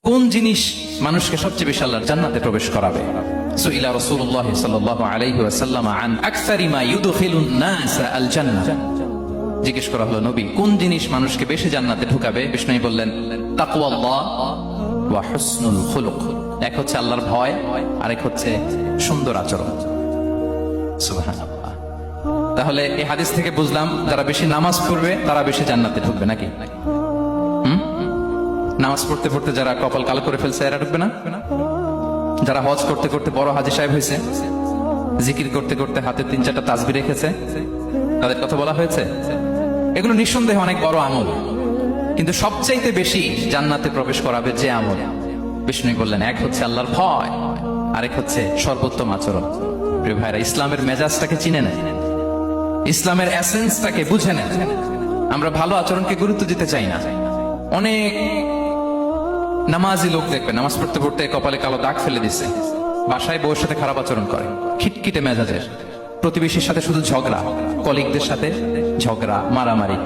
কোন জিনিস মানুষকে সবচেয়ে বেশি আল্লাহর জান্নাতে প্রবেশ করাবে? সুইলা রাসূলুল্লাহ সাল্লাল্লাহু আলাইহি ওয়াসাল্লাম আন আকসারি মা ইউদখিলুন নাস আল জান্নাহ। জিজ্ঞেস করা হলো, নবী কোন জিনিস মানুষকে বেশি জান্নাতে ঢুকাবে? বিষ্ণু বললেন, তাকওয়াল্লাহ ওয়া হুসনুল খুলুক। এক হচ্ছে আল্লাহর ভয়, আরেক হচ্ছে সুন্দর আচরণ। সুবহানাল্লাহ। তাহলে এই হাদিস থেকে বুঝলাম, যারা বেশি নামাজ পড়বে তারা বেশি জান্নাতে ঢুকবে নাকি? নামাজ পড়তে পড়তে যারা কপাল কালো করে ফেলছে এরা ঢুকবে না? যারা হজ করতে করতে বড় হাজী সাহেব হয়েছে, জিকির করতে করতে হাতে 3-4টা তাসবিহ রেখেছে, তাদের কথা বলা হয়েছে? এগুলো নিঃসন্দেহে অনেক বড় আমল, কিন্তু সবচাইতে বেশি জান্নাতে প্রবেশ করাবে যে আমল, বিষ্ণু বললেন, এক হচ্ছে আল্লাহর ভয়, আরেক হচ্ছে সর্বোত্তম আচরণ। প্রিয় ভাইরা, ইসলামের মেজাজটাকে চিনে নেন, ইসলামের এসেন্সটাকে বুঝে নেন। আমরা ভালো আচরণকে গুরুত্ব দিতে চাই না। অনেক নামাজি লোক দেখবেন নামাজ পড়তে পড়তে কপালে কালো দাগ ফেলে দিছে, বাসায় বউয়ের সাথে খারাপ আচরণ করে, খিটখিটে মেজাজের, প্রতিবেশীর সাথে শুধু ঝগড়া, কলিগদের সাথে ঝগড়া, মারামারি,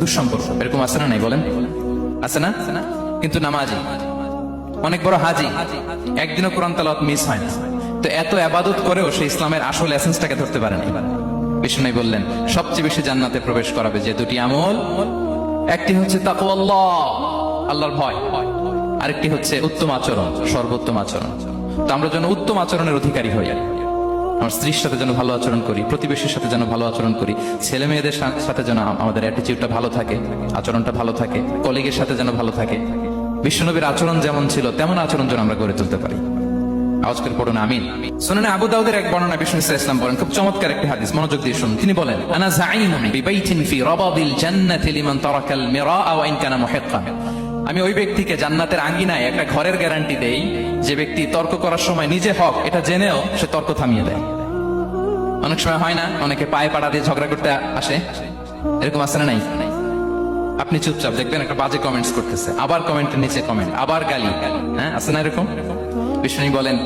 দুঃসম্পর্ক। এরকম আছে না নাই বলেন? আছে না? কিন্তু নামাজি, অনেক বড় হাজি, একদিনও কোরআন তেলাওয়াত মিস হয় না, তো এত ইবাদত করেও সে ইসলামের আসল এসেন্সটাকে ধরতে পারে না। বিষ্ণু বললেন, সবচেয়ে বেশি জান্নাতে প্রবেশ করাবে যে দুটি আমল, একটি হচ্ছে তাকওয়াল্লাহ, আল্লাহর ভয়, আরেকটি হচ্ছে উত্তম আচরণ, সর্বোত্তম আচরণ। তো আমরা যেন উত্তম আচরণের অধিকারী হই। আমার স্ত্রীর সাথে যেন ভালো আচরণ করি, প্রতিবেশীর সাথে যেন ভালো আচরণ করি, ছেলে মেয়েদের সাথে যেন আমাদের অ্যাটিটিউডটা ভালো থাকে, আচরণটা ভালো থাকে, কলিগের সাথে যেন ভালো থাকে। বিশ্বনবীর আচরণ যেমন ছিল তেমন আচরণ যেন আমরা গড়ে তুলতে পারি। আওয়াজ করে পড়ুন আমিন। শুনুন, আবু দাউদের এক বর্ণনা বিষ্ণু ইসলাম বলেন, খুব চমৎকার একটি হাদিস, মনোযোগ দিয়ে শুনুন। তিনি বলেন, আনা যাঈনুন বিবাইতিন ফি রাবাদিল জান্নাতি লিমান তারাকাল মিরাআ ওয়া ইন কানা মুহিক্কান। আমি ওই ব্যক্তিকে জান্নাতের আঙ্গিনায় একটা ঘরের গ্যারান্টি দেই যে ব্যক্তি তর্ক করার সময় নিজে হক এটা জেনেও সে তর্ক থামিয়ে দেয়। অনেক সময় হয় না, অনেকে পায়ে পাড়া দিয়ে ঝগড়া করতে আসে, এরকম আছে না নাই? আপনি চুপচাপ দেখবেন একটা বাজে কমেন্টস করতেছে, আবার কমেন্টের নিচে কমেন্ট, আবার গালি, হ্যাঁ আছে না এরকম? বিষ্ণু বলেন,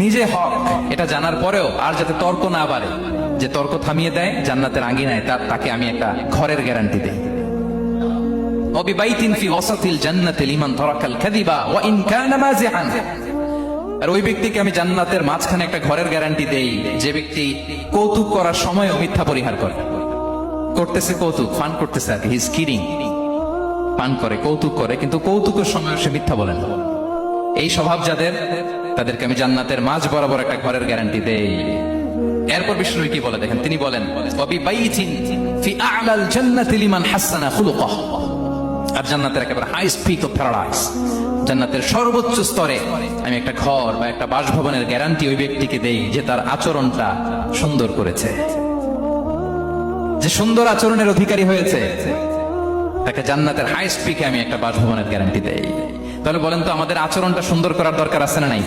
নিজে হক এটা জানার পরেও আর যাতে তর্ক না বাড়ে, যে তর্ক থামিয়ে দেয় জান্নাতের আঙ্গিনায়, তাকে আমি একটা ঘরের গ্যারান্টি দেই। ওবিবাইতিন ফি ওয়াসাতিল জান্নাতি লিমান তারাকাল কাযিবা ওয়া ইন কানা মাযিআন। আর ওই ব্যক্তিকে আমি জান্নাতের মাঝখানে একটা ঘরের গ্যারান্টি দেই যে ব্যক্তি কৌতুক করার সময়ও মিথ্যা পরিহার করে। করতেছে কৌতুক, ফান করতেছে আর কি, হি ইজ কিডিং, ফান করে, কৌতুক করে, কিন্তু কৌতুকের সময় সে মিথ্যা বলে না। এই স্বভাব যাদের, তাদেরকে আমি জান্নাতের মাঝ বরাবর একটা ঘরের গ্যারান্টি দেই। এরপর বিষ্ণু কি বলে দেখেন, তিনি বলেন, ওবিবাইতিন ফি আ'লাল জান্নাতি লিমান হাসানা খুলুকাহ। আর জান্নাতের একেবারে হাই স্পিক অফ প্যারাডাইস, জান্নাতের সর্বোচ্চ স্তরে আমি একটা ঘর বা একটা বাসভবনের গ্যারান্টি ওই ব্যক্তিকে দেই যে তার আচরণটা সুন্দর করেছে, যে সুন্দর আচরণের অধিকারী হয়েছে, তাকে জান্নাতের হাই স্পিকে আমি একটা বাসভবনের গ্যারান্টি দেই। তাহলে বলেন তো, আমাদের আচরণটা সুন্দর করার দরকার আছে না নাই?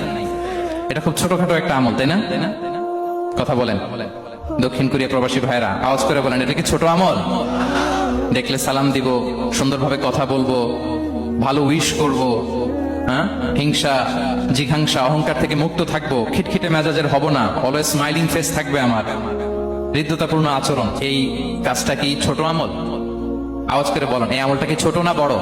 এটা খুব ছোটখাটো একটা আমল, তাই না? কথা বলেন। দক্ষিণ কোরিয়া প্রবাসী ভাইরা আওয়াজ করে বলেন, এটা কি ছোট আমল? দেখলে সালাম দিব, সুন্দরভাবে কথা বলবো, ভালো উইশ করব, হ্যাঁ, হিংসা, জিঘাংসা, অহংকার থেকে মুক্ত থাকবো, খিটখিটে মেজাজের হব না, অলওয়েজ স্মাইলিং ফেস থাকবে আমার, হৃদ্যতাপূর্ণ আচরণ। এই কাজটা কি ছোট আমল? আওয়াজ করে বলেন, এই আমলটা কি ছোট না বড়?